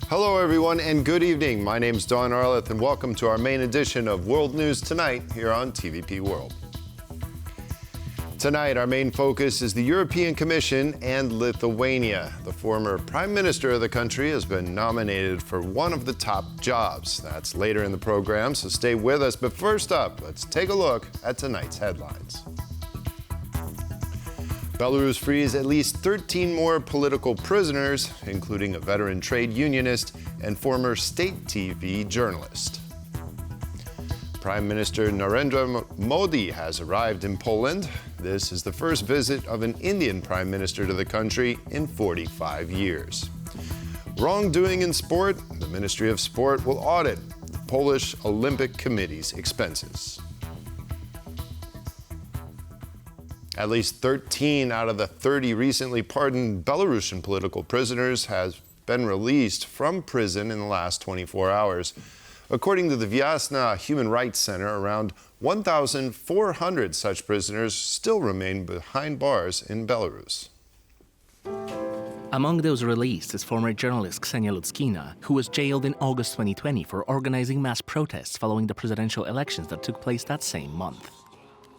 Hello, everyone, and good evening. My name's Don Arleth, and welcome to our main edition of World News Tonight here on TVP World. Tonight, our main focus is the European Commission and Lithuania. The former Prime Minister of the country has been nominated for one of the top jobs. That's later in the program, so stay with us. But first up, let's take a look at tonight's headlines. Belarus frees at least 13 more political prisoners, including a veteran trade unionist and former state TV journalist. Prime Minister Narendra Modi has arrived in Poland. This is the first visit of an Indian Prime Minister to the country in 45 years. Wrongdoing in sport, the Ministry of Sport will audit the Polish Olympic Committee's expenses. At least 13 out of the 30 recently pardoned Belarusian political prisoners have been released from prison in the last 24 hours. According to the Vyazna Human Rights Center, around 1,400 such prisoners still remain behind bars in Belarus. Among those released is former journalist Ksenia Ludzkina, who was jailed in August 2020 for organizing mass protests following the presidential elections that took place that same month.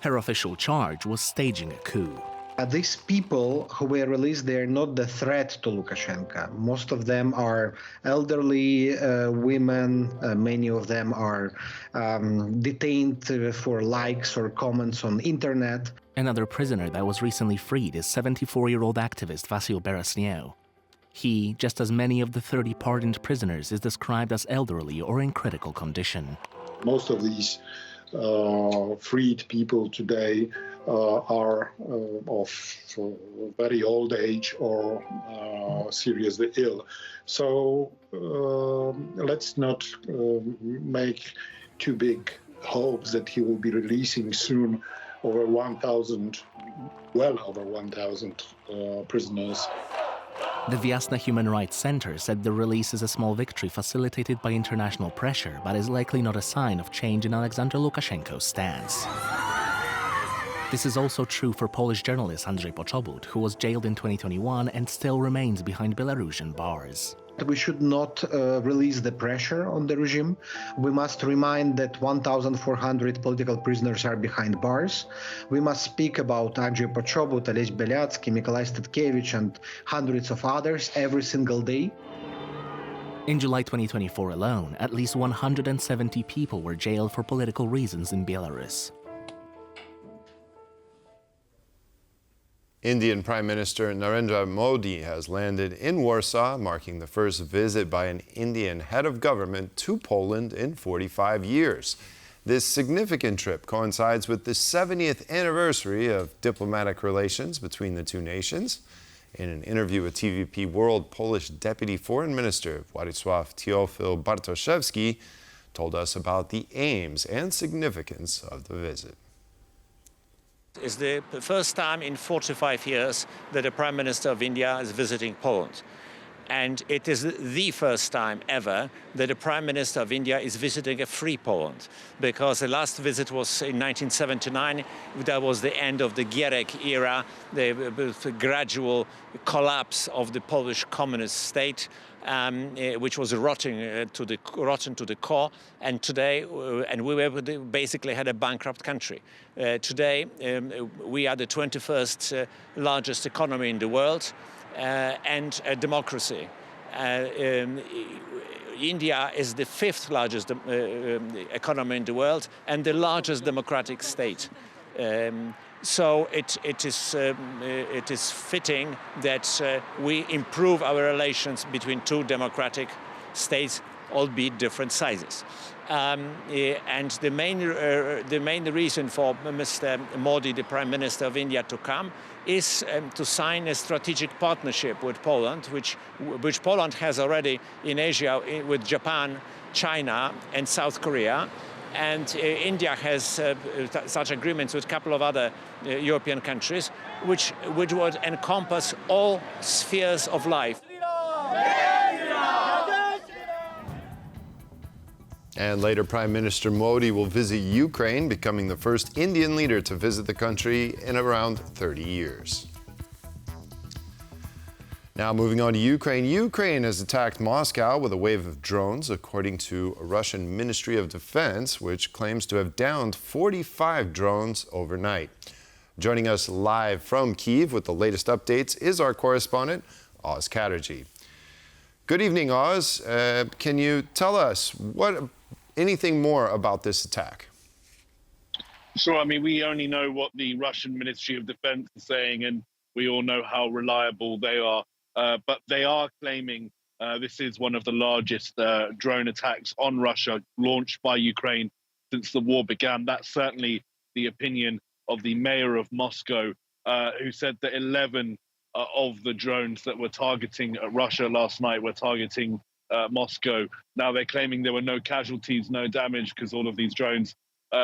Her official charge was staging a coup. These people who were released, they are not the threat to Lukashenko. Most of them are elderly women. Many of them are detained for likes or comments on internet. Another prisoner that was recently freed is 74-year-old activist Vasyl Berezhnyev. He, just as many of the 30 pardoned prisoners, is described as elderly or in critical condition. Most of these freed people today are of very old age or seriously ill. So let's not make too big hopes that he will be releasing soon over 1,000, well over 1,000 prisoners. The Vyazna Human Rights Center said the release is a small victory facilitated by international pressure, but is likely not a sign of change in Alexander Lukashenko's stance. This is also true for Polish journalist Andrius Kuus, who was jailed in 2021 and still remains behind Belarusian bars. We should not release the pressure on the regime. We must remind that 1,400 political prisoners are behind bars. We must speak about Andrius Kuus, Ales Beliatsky, Mikolai Statkevich, and hundreds of others every single day. In July 2024 alone, at least 170 people were jailed for political reasons in Belarus. Indian Prime Minister Narendra Modi has landed in Warsaw, marking the first visit by an Indian head of government to Poland in 45 years. This significant trip coincides with the 70th anniversary of diplomatic relations between the two nations. In an interview with TVP World, Polish Deputy Foreign Minister Władysław Teofil Bartoszewski told us about the aims and significance of the visit. It's the first time in 45 years that the Prime Minister of India is visiting Poland. And it is the first time ever that the Prime Minister of India is visiting a free Poland, because the last visit was in 1979. That was the end of the Gierek era, the gradual collapse of the Polish communist state, which was rotten to the core. And today, we basically had a bankrupt country. Today, we are the 21st largest economy in the world. And a democracy. India is the 5th largest economy in the world and the largest democratic state. So it is fitting that we improve our relations between two democratic states, albeit different sizes. And the main reason for Mr. Modi, the Prime Minister of India, to come is to sign a strategic partnership with Poland, which Poland has already in Asia with Japan, China, and South Korea. And India has such agreements with a couple of other European countries, which would encompass all spheres of life. And later, Prime Minister Modi will visit Ukraine, becoming the first Indian leader to visit the country in around 30 years. Now moving on to Ukraine. Ukraine has attacked Moscow with a wave of drones, according to a Russian Ministry of Defense, which claims to have downed 45 drones overnight. Joining us live from Kyiv with the latest updates is our correspondent, Oz Chatterjee. Good evening, Oz. Can you tell us anything more about this attack? Sure. I mean, we only know what the Russian Ministry of Defense is saying, and we all know how reliable they are. But they are claiming this is one of the largest drone attacks on Russia launched by Ukraine since the war began. That's certainly the opinion of the mayor of Moscow, who said that 11 of the drones that were targeting Russia last night were targeting Moscow. Now they're claiming there were no casualties, no damage, because all of these drones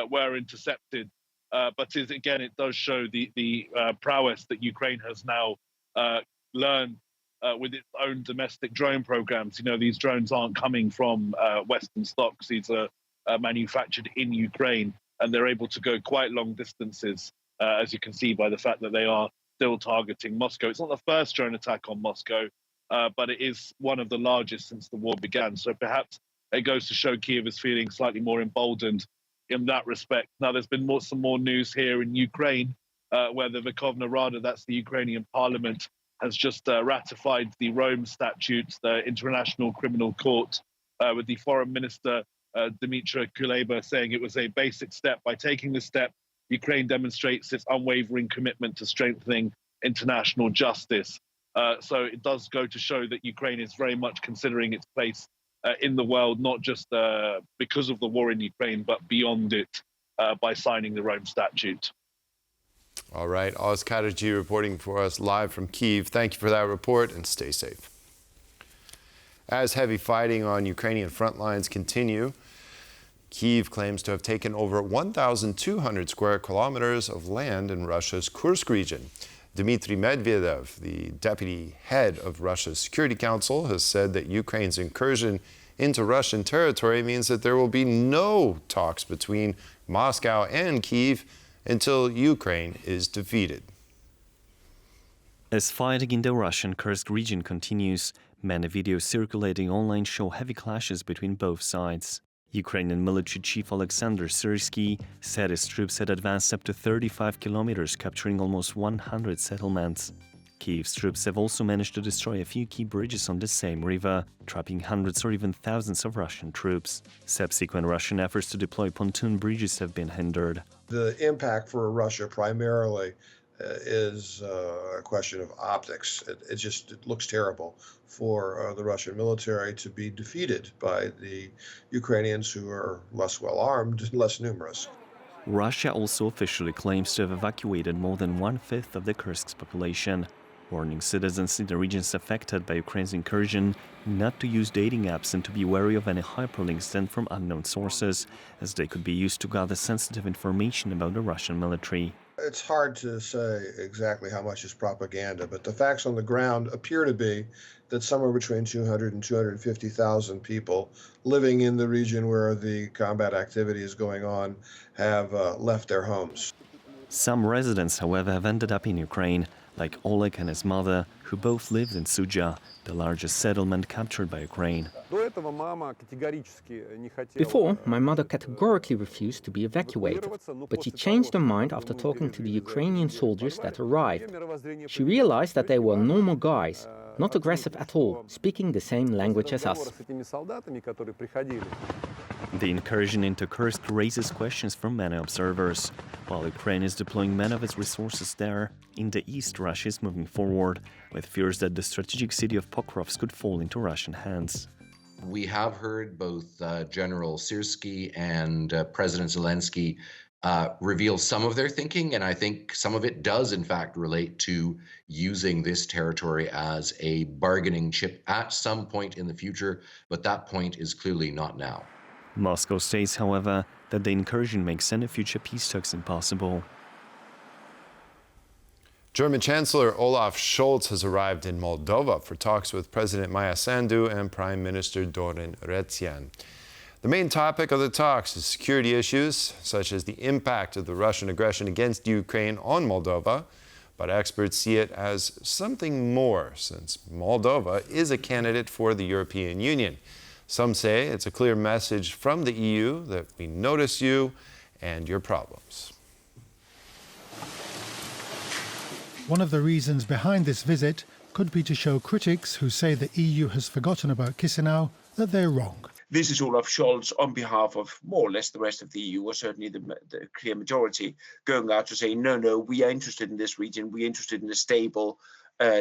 were intercepted. But again, it does show the prowess that Ukraine has now learned with its own domestic drone programs. You know, these drones aren't coming from Western stocks. These are manufactured in Ukraine, and they're able to go quite long distances, as you can see by the fact that they are still targeting Moscow. It's not the first drone attack on Moscow, but it is one of the largest since the war began. So perhaps it goes to show Kyiv is feeling slightly more emboldened in that respect. Now, there's been some more news here in Ukraine, where the Verkhovna Rada, that's the Ukrainian parliament, has just ratified the Rome Statute, the International Criminal Court, with the foreign minister, Dmytro Kuleba, saying it was a basic step. By taking this step, Ukraine demonstrates its unwavering commitment to strengthening international justice. So it does go to show that Ukraine is very much considering its place in the world, not just because of the war in Ukraine, but beyond it by signing the Rome Statute. All right, Oz Chatterjee reporting for us live from Kyiv. Thank you for that report, and stay safe. As heavy fighting on Ukrainian front lines continue, Kyiv claims to have taken over 1,200 square kilometers of land in Russia's Kursk region. Dmitry Medvedev, the deputy head of Russia's Security Council, has said that Ukraine's incursion into Russian territory means that there will be no talks between Moscow and Kyiv until Ukraine is defeated. As fighting in the Russian Kursk region continues, many videos circulating online show heavy clashes between both sides. Ukrainian military chief Alexander Syrsky said his troops had advanced up to 35 kilometers, capturing almost 100 settlements. Kyiv's troops have also managed to destroy a few key bridges on the same river, trapping hundreds or even thousands of Russian troops. Subsequent Russian efforts to deploy pontoon bridges have been hindered. The impact for Russia primarily is a question of optics. It looks terrible for the Russian military to be defeated by the Ukrainians, who are less well armed and less numerous. Russia also officially claims to have evacuated more than 1/5 of the Kursk's population, warning citizens in the regions affected by Ukraine's incursion not to use dating apps and to be wary of any hyperlinks sent from unknown sources, as they could be used to gather sensitive information about the Russian military. It's hard to say exactly how much is propaganda, but the facts on the ground appear to be that somewhere between 200 and 250,000 people living in the region where the combat activity is going on have left their homes. Some residents, however, have ended up in Ukraine, like Oleg and his mother, who both lived in Sudzha, the largest settlement captured by Ukraine. Before, my mother categorically refused to be evacuated, but she changed her mind after talking to the Ukrainian soldiers that arrived. She realized that they were normal guys, not aggressive at all, speaking the same language as us. The incursion into Kursk raises questions from many observers. While Ukraine is deploying many of its resources there, in the east Russia is moving forward, with fears that the strategic city of Pokrovsk could fall into Russian hands. We have heard both General Syrsky and President Zelensky reveal some of their thinking, and I think some of it does in fact relate to using this territory as a bargaining chip at some point in the future, but that point is clearly not now. Moscow states, however, that the incursion makes any future peace talks impossible. German Chancellor Olaf Scholz has arrived in Moldova for talks with President Maia Sandu and Prime Minister Dorin Rețian. The main topic of the talks is security issues, such as the impact of the Russian aggression against Ukraine on Moldova, But experts see it as something more, since Moldova is a candidate for the European Union. Some say it's a clear message from the EU that we notice you and your problems. One of the reasons behind this visit could be to show critics who say the EU has forgotten about Chisinau that they're wrong. This is Olaf Scholz on behalf of more or less the rest of the EU, or certainly the clear majority, going out to say, no, we are interested in this region. We are interested in a stable,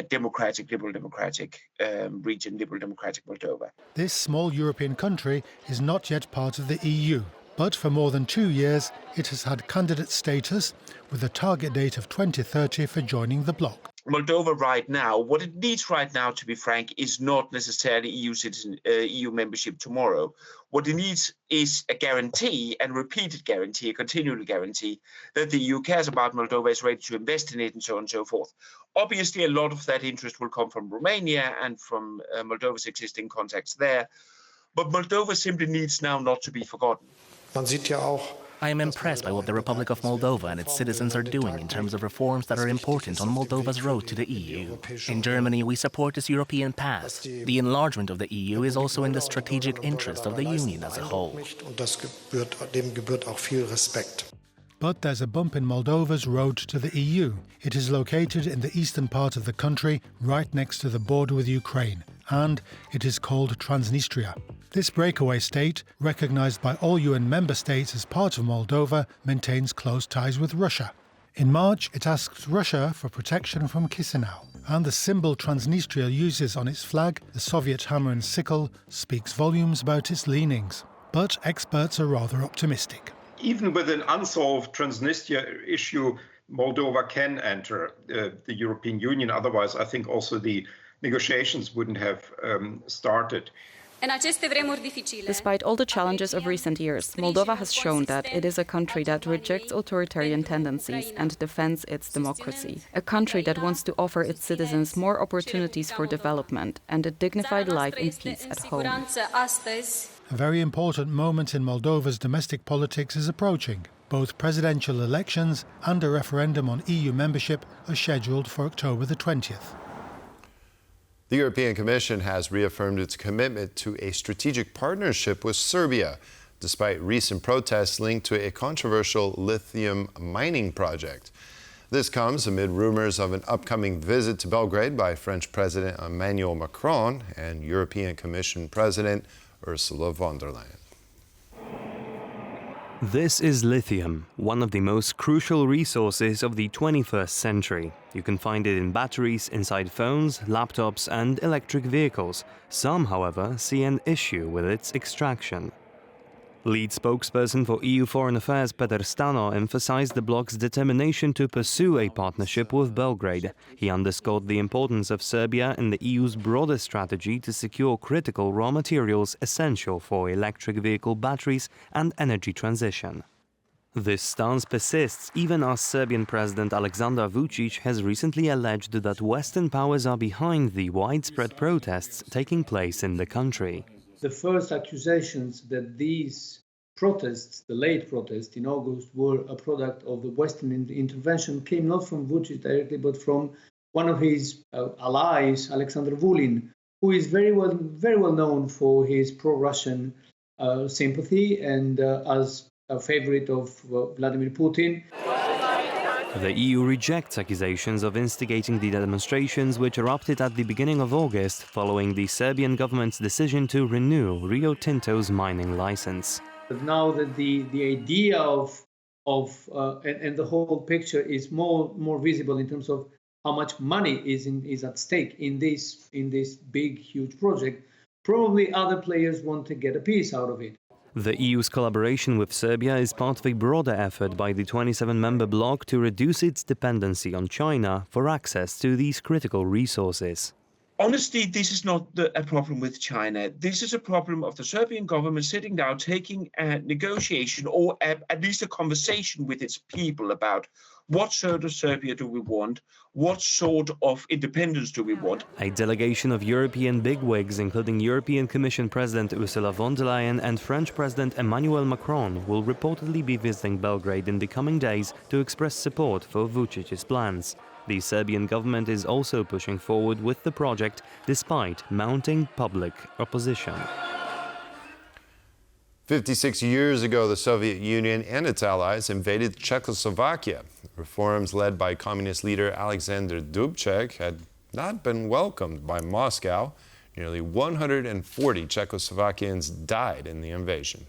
democratic, liberal democratic region, liberal democratic Moldova. This small European country is not yet part of the EU, but for more than 2 years it has had candidate status with a target date of 2030 for joining the bloc. Moldova right now, what it needs right now, to be frank, is not necessarily EU membership tomorrow. What it needs is a guarantee, and repeated guarantee, a continual guarantee, that the EU cares about Moldova, is ready to invest in it, and so on and so forth. Obviously, a lot of that interest will come from Romania and from Moldova's existing contacts there. But Moldova simply needs now not to be forgotten. I am impressed by what the Republic of Moldova and its citizens are doing in terms of reforms that are important on Moldova's road to the EU. In Germany, we support this European path. The enlargement of the EU is also in the strategic interest of the Union as a whole. But there's a bump in Moldova's road to the EU. It is located in the eastern part of the country, right next to the border with Ukraine, and it is called Transnistria. This breakaway state, recognized by all UN member states as part of Moldova, maintains close ties with Russia. In March, it asked Russia for protection from Chisinau, and the symbol Transnistria uses on its flag, the Soviet hammer and sickle, speaks volumes about its leanings. But experts are rather optimistic. Even with an unsolved Transnistria issue, Moldova can enter the European Union. Otherwise, I think also the negotiations wouldn't have started. Despite all the challenges of recent years, Moldova has shown that it is a country that rejects authoritarian tendencies and defends its democracy. A country that wants to offer its citizens more opportunities for development and a dignified life in peace at home. A very important moment in Moldova's domestic politics is approaching. Both presidential elections and a referendum on EU membership are scheduled for October the 20th. The European Commission has reaffirmed its commitment to a strategic partnership with Serbia, despite recent protests linked to a controversial lithium mining project. This comes amid rumors of an upcoming visit to Belgrade by French President Emmanuel Macron and European Commission President Ursula von der Leyen. This is lithium, one of the most crucial resources of the 21st century. You can find it in batteries, inside phones, laptops and electric vehicles. Some, however, see an issue with its extraction. Lead spokesperson for EU Foreign Affairs Peter Stano emphasized the bloc's determination to pursue a partnership with Belgrade. He underscored the importance of Serbia in the EU's broader strategy to secure critical raw materials essential for electric vehicle batteries and energy transition. This stance persists even as Serbian President Aleksandar Vučić has recently alleged that Western powers are behind the widespread protests taking place in the country. The first accusations that these protests, the late protests in August, were a product of the Western intervention came not from Vučić directly, but from one of his allies, Alexander Vulin, who is very well known for his pro-Russian sympathy and as a favorite of Vladimir Putin. The EU rejects accusations of instigating the demonstrations which erupted at the beginning of August following the Serbian government's decision to renew Rio Tinto's mining license. But now that the idea and the whole picture is more visible in terms of how much money is at stake in this big, huge project, probably other players want to get a piece out of it. The EU's collaboration with Serbia is part of a broader effort by the 27-member bloc to reduce its dependency on China for access to these critical resources. Honestly, this is not a problem with China. This is a problem of the Serbian government sitting down, taking a negotiation or at least a conversation with its people about what sort of Serbia do we want, what sort of independence do we want. A delegation of European bigwigs, including European Commission President Ursula von der Leyen and French President Emmanuel Macron, will reportedly be visiting Belgrade in the coming days to express support for Vučić's plans. The Serbian government is also pushing forward with the project despite mounting public opposition. 56 years ago, the Soviet Union and its allies invaded Czechoslovakia. Reforms led by communist leader Alexander Dubček had not been welcomed by Moscow. Nearly 140 Czechoslovakians died in the invasion.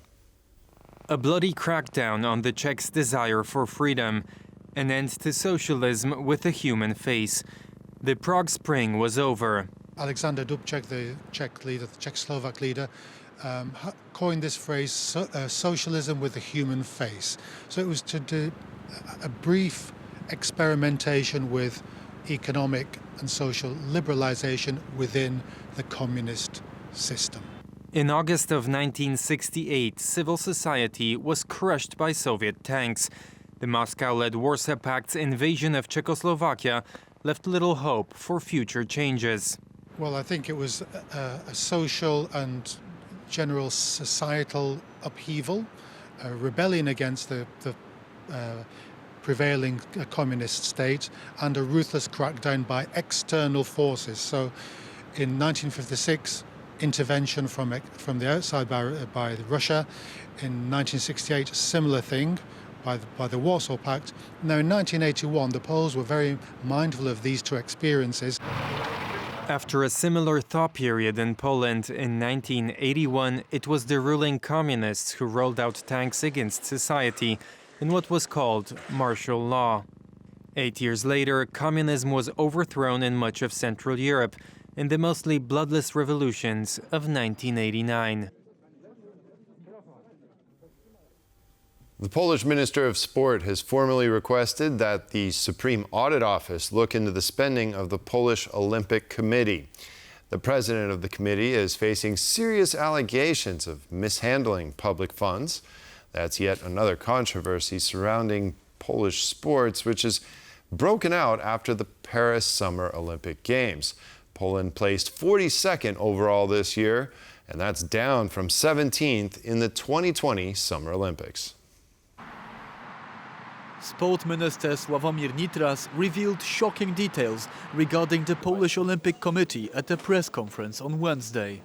A bloody crackdown on the Czechs' desire for freedom, an end to socialism with a human face. The Prague Spring was over. Alexander Dubček, the Czech leader, the Czechoslovak leader, coined this phrase, socialism with a human face. So it was to do a brief experimentation with economic and social liberalization within the communist system. In August of 1968, civil society was crushed by Soviet tanks. The Moscow-led Warsaw Pact's invasion of Czechoslovakia left little hope for future changes. Well, I think it was a social and general societal upheaval, a rebellion against the prevailing communist state, and a ruthless crackdown by external forces. So in 1956, intervention from the outside by Russia. In 1968, similar thing by the Warsaw Pact. Now in 1981, the Poles were very mindful of these two experiences. After a similar thaw period in Poland in 1981, it was the ruling communists who rolled out tanks against society in what was called martial law. 8 years later, communism was overthrown in much of Central Europe in the mostly bloodless revolutions of 1989. The Polish Minister of Sport has formally requested that the Supreme Audit Office look into the spending of the Polish Olympic Committee. The president of the committee is facing serious allegations of mishandling public funds. That's yet another controversy surrounding Polish sports, which is broken out after the Paris Summer Olympic Games. Poland placed 42nd overall this year, and that's down from 17th in the 2020 Summer Olympics. Sport Minister Sławomir Nitras revealed shocking details regarding the Polish Olympic Committee at a press conference on Wednesday.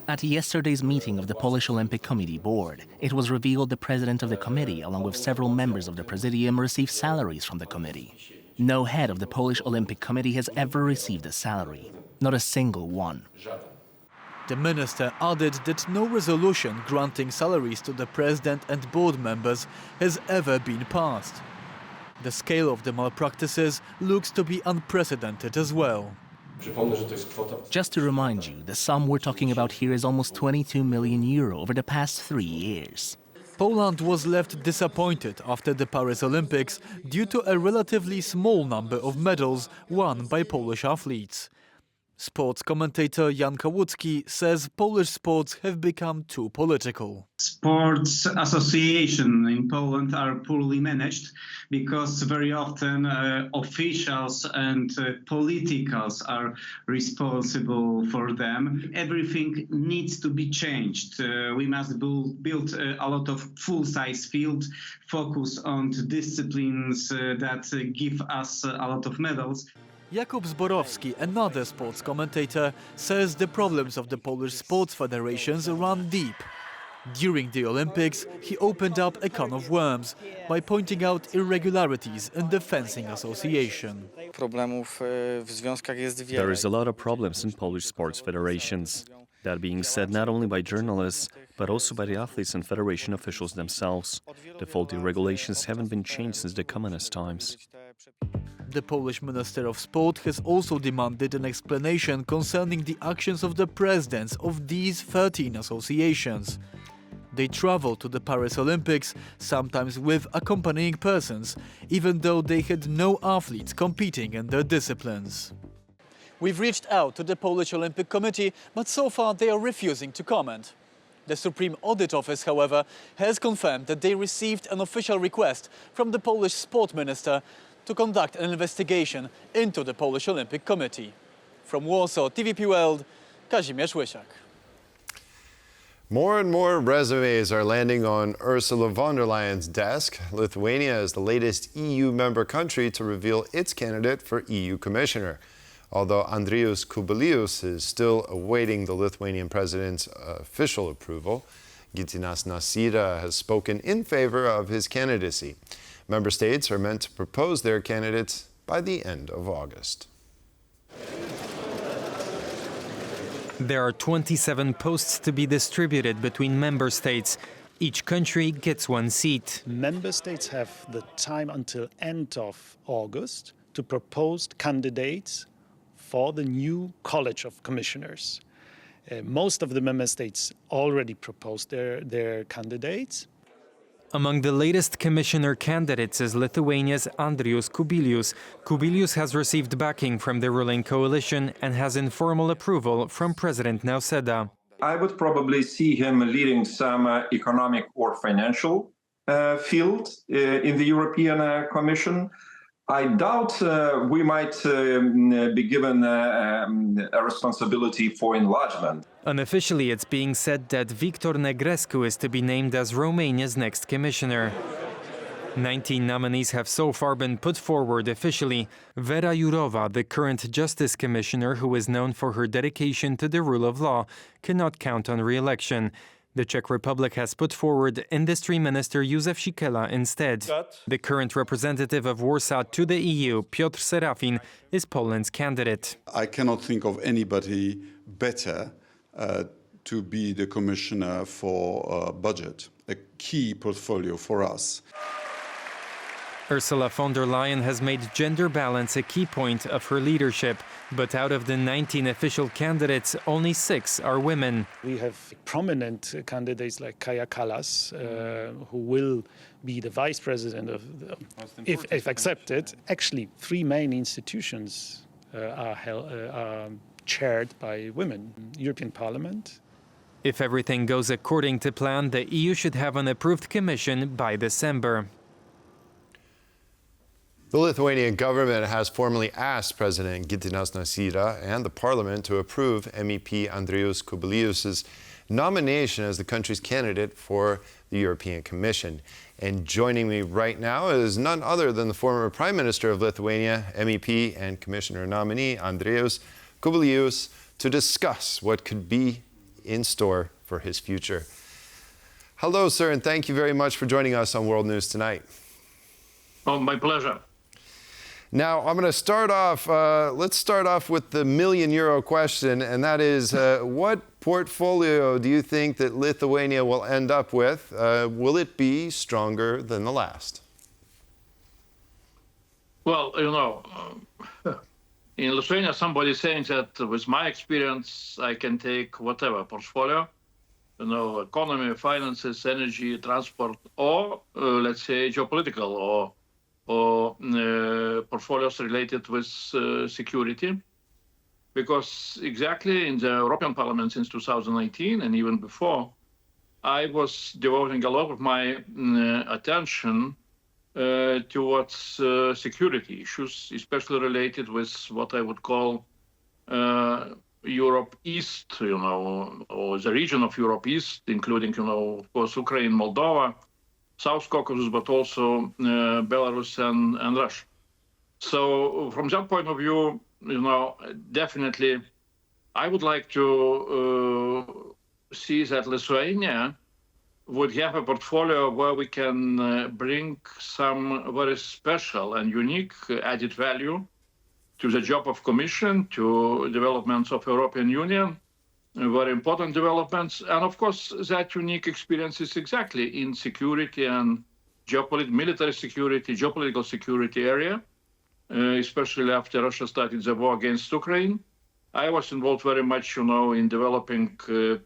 At yesterday's meeting of the Polish Olympic Committee board, it was revealed the president of the committee, along with several members of the presidium, received salaries from the committee. No head of the Polish Olympic Committee has ever received a salary, not a single one. The minister added that no resolution granting salaries to the president and board members has ever been passed. The scale of the malpractices looks to be unprecedented as well. Just to remind you, the sum we're talking about here is almost 22 million euro over the past 3 years. Poland was left disappointed after the Paris Olympics due to a relatively small number of medals won by Polish athletes. Sports commentator Jan Kałucki says Polish sports have become too political. Sports associations in Poland are poorly managed because very often officials and politicals are responsible for them. Everything needs to be changed. We must build a lot of full-size field, focus on disciplines that give us a lot of medals. Jakub Zborowski, another sports commentator, says the problems of the Polish sports federations run deep. During the Olympics, he opened up a can of worms by pointing out irregularities in the fencing association. There is a lot of problems in Polish sports federations. That being said, not only by journalists, but also by the athletes and federation officials themselves. The faulty regulations haven't been changed since the communist times. The Polish Minister of Sport has also demanded an explanation concerning the actions of the presidents of these 13 associations. They travel to the Paris Olympics, sometimes with accompanying persons, even though they had no athletes competing in their disciplines. We've reached out to the Polish Olympic Committee, but so far they are refusing to comment. The Supreme Audit Office, however, has confirmed that they received an official request from the Polish Sport Minister to conduct an investigation into the Polish Olympic Committee. From Warsaw, TVP World, Kazimierz Łysiak. More and more resumes are landing on Ursula von der Leyen's desk. Lithuania is the latest EU member country to reveal its candidate for EU commissioner. Although Andrius Kubilius is still awaiting the Lithuanian president's official approval, Gitanas Nausėda has spoken in favor of his candidacy. Member states are meant to propose their candidates by the end of August. There are 27 posts to be distributed between member states. Each country gets one seat. Member states have the time until end of August to propose candidates for the new College of Commissioners. Most of the member states already proposed their candidates. Among the latest commissioner candidates is Lithuania's Andrius Kubilius. Kubilius has received backing from the ruling coalition and has informal approval from President Nausėda. I would probably see him leading some economic or financial field in the European Commission. I doubt we might be given a responsibility for enlargement. Unofficially, it's being said that Victor Negrescu is to be named as Romania's next commissioner. 19 nominees have so far been put forward officially. Vera Jourova, the current Justice Commissioner, who is known for her dedication to the rule of law, cannot count on re-election. The Czech Republic has put forward Industry Minister Józef Sikela instead. The current representative of Warsaw to the EU, Piotr Serafin, is Poland's candidate. I cannot think of anybody better to be the commissioner for budget, a key portfolio for us. Ursula von der Leyen has made gender balance a key point of her leadership, but out of the 19 official candidates, only 6 are women. We have prominent candidates like Kaja Kallas, who will be the vice president of, if accepted. Actually, 3 main institutions are chaired by women. European Parliament. If everything goes according to plan, the EU should have an approved commission by December. The Lithuanian government has formally asked President Gitanas Nausėda and the parliament to approve MEP Andrius Kubilius's nomination as the country's candidate for the European Commission. And joining me right now is none other than the former Prime Minister of Lithuania, MEP and Commissioner nominee Andrius Kubilius, to discuss what could be in store for his future. Hello, sir, and thank you very much for joining us on World News Tonight. Oh, my pleasure. Now, I'm going to start off, let's start off with the €1 million question, and that is, what portfolio do you think that Lithuania will end up with? Will it be stronger than the last? Well, you know, in Lithuania, somebody is saying that with my experience, I can take whatever portfolio, you know, economy, finances, energy, transport, or let's say geopolitical or portfolios related with security. Because exactly in the European Parliament since 2019 and even before, I was devoting a lot of my attention towards security issues, especially related with what I would call Europe East, you know, or the region of Europe East, including, you know, of course, Ukraine, Moldova, South Caucasus, but also Belarus and Russia. So from that point of view, you know, definitely I would like to see that Lithuania would have a portfolio where we can bring some very special and unique added value to the job of Commission, to developments of European Union, very important developments. And of course, that unique experience is exactly in security and military security, geopolitical security area, especially after Russia started the war against Ukraine. I was involved very much, you know, in developing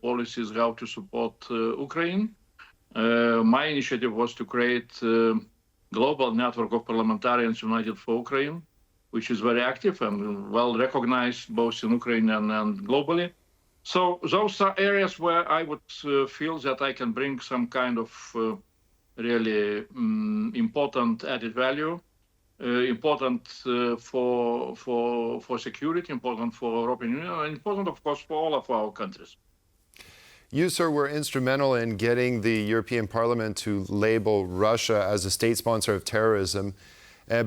policies how to support Ukraine. My initiative was to create a global network of parliamentarians united for Ukraine, which is very active and well recognized both in Ukraine and globally. So those are areas where I would feel that I can bring some kind of really important added value, important for security, important for European Union, and important, of course, for all of our countries. You, sir, were instrumental in getting the European Parliament to label Russia as a state sponsor of terrorism.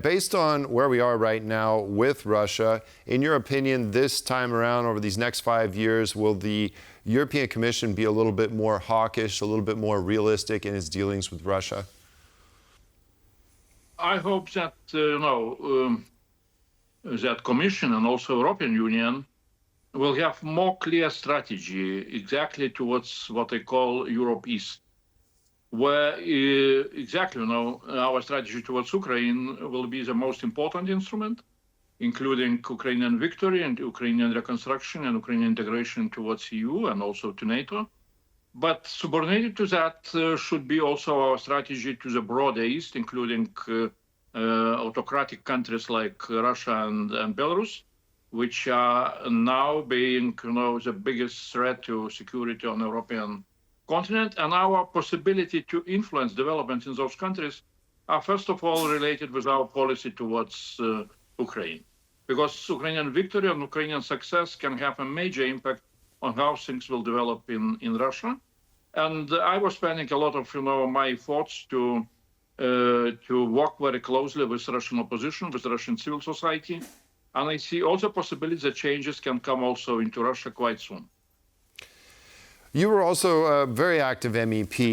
Based on where we are right now with Russia, in your opinion, this time around, over these next 5 years, will the European Commission be a little bit more hawkish, a little bit more realistic in its dealings with Russia? I hope that, that Commission and also European Union will have more clear strategy exactly towards what they call Europe East, where our strategy towards Ukraine will be the most important instrument, including Ukrainian victory and Ukrainian reconstruction and Ukrainian integration towards EU and also to NATO. But subordinated to that should be also our strategy to the broader East, including autocratic countries like Russia and Belarus, which are now being the biggest threat to security on the European continent. And our possibility to influence development in those countries are first of all related with our policy towards Ukraine. Because Ukrainian victory and Ukrainian success can have a major impact on how things will develop in Russia. And I was spending a lot of my thoughts to work very closely with Russian opposition, with Russian civil society. And I see also possibilities that changes can come also into Russia quite soon. You were also a very active MEP.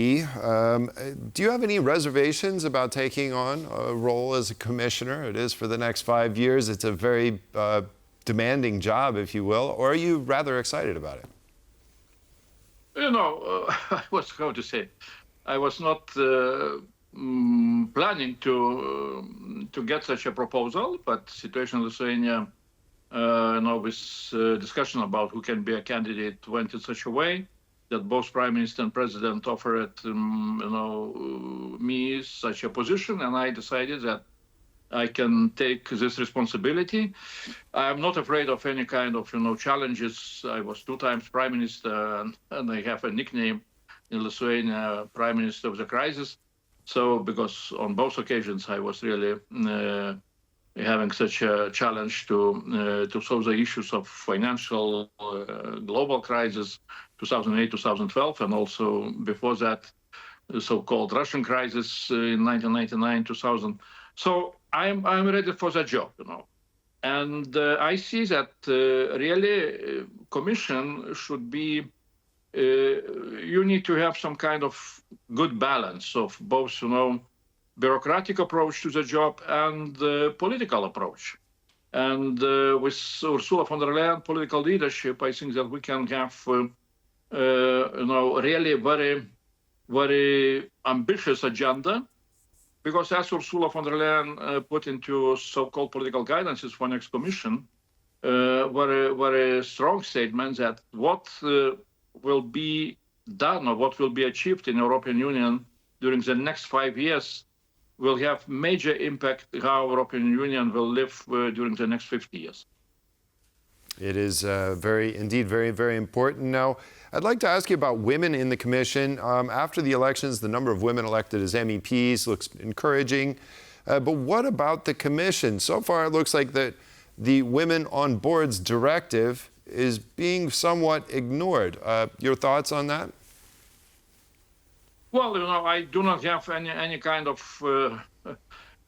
Do you have any reservations about taking on a role as a commissioner? It is for the next 5 years. It's a very demanding job, if you will. Or are you rather excited about it? I was going to say, I was not planning to get such a proposal, but situation in Lithuania, with discussion about who can be a candidate went in such a way that both Prime Minister and President offered, me such a position, and I decided that I can take this responsibility. I am not afraid of any kind of, challenges. I was 2 times Prime Minister, and I have a nickname in Lithuania, Prime Minister of the Crisis. So, because on both occasions I was really having such a challenge to solve the issues of financial global crisis, 2008, 2012, and also before that, the so-called Russian crisis in 1999, 2000. So I'm ready for that job, And I see that really Commission should be, you need to have some kind of good balance of both, bureaucratic approach to the job and political approach. And with Ursula von der Leyen political leadership, I think that we can have, really very, very ambitious agenda. Because as Ursula von der Leyen put into so-called political guidances for next Commission, very, very strong statement that what will be done or what will be achieved in the European Union during the next 5 years will have major impact how European Union will live during the next 50 years. It is indeed very, very important. Now, I'd like to ask you about women in the Commission. After the elections, the number of women elected as MEPs looks encouraging. But what about the Commission? So far, it looks like that the Women on Boards directive is being somewhat ignored. Your thoughts on that? Well, I do not have any kind of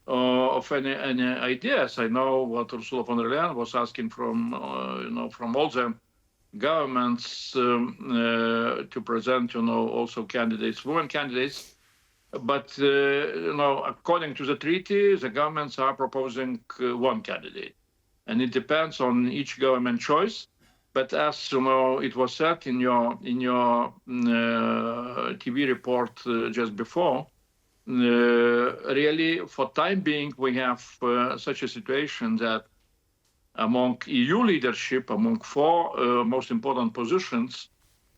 any ideas. I know what Ursula von der Leyen was asking from all the governments to present, also candidates, women candidates. But, according to the treaty, the governments are proposing 1 candidate. And it depends on each government choice. But as it was said in your TV report just before, really, for time being, we have such a situation that among EU leadership, among 4 most important positions,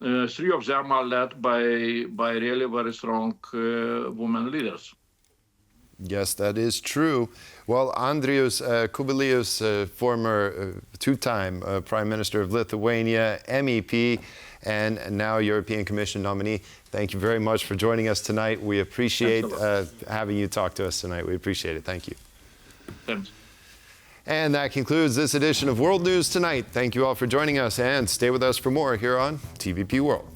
3 of them are led by really very strong women leaders. Yes, that is true. Well, Andrius Kubilius, former 2-time Prime Minister of Lithuania, MEP, and now European Commission nominee, thank you very much for joining us tonight. We appreciate having you talk to us tonight. We appreciate it. Thank you. Thanks. And that concludes this edition of World News Tonight. Thank you all for joining us, and stay with us for more here on TVP World.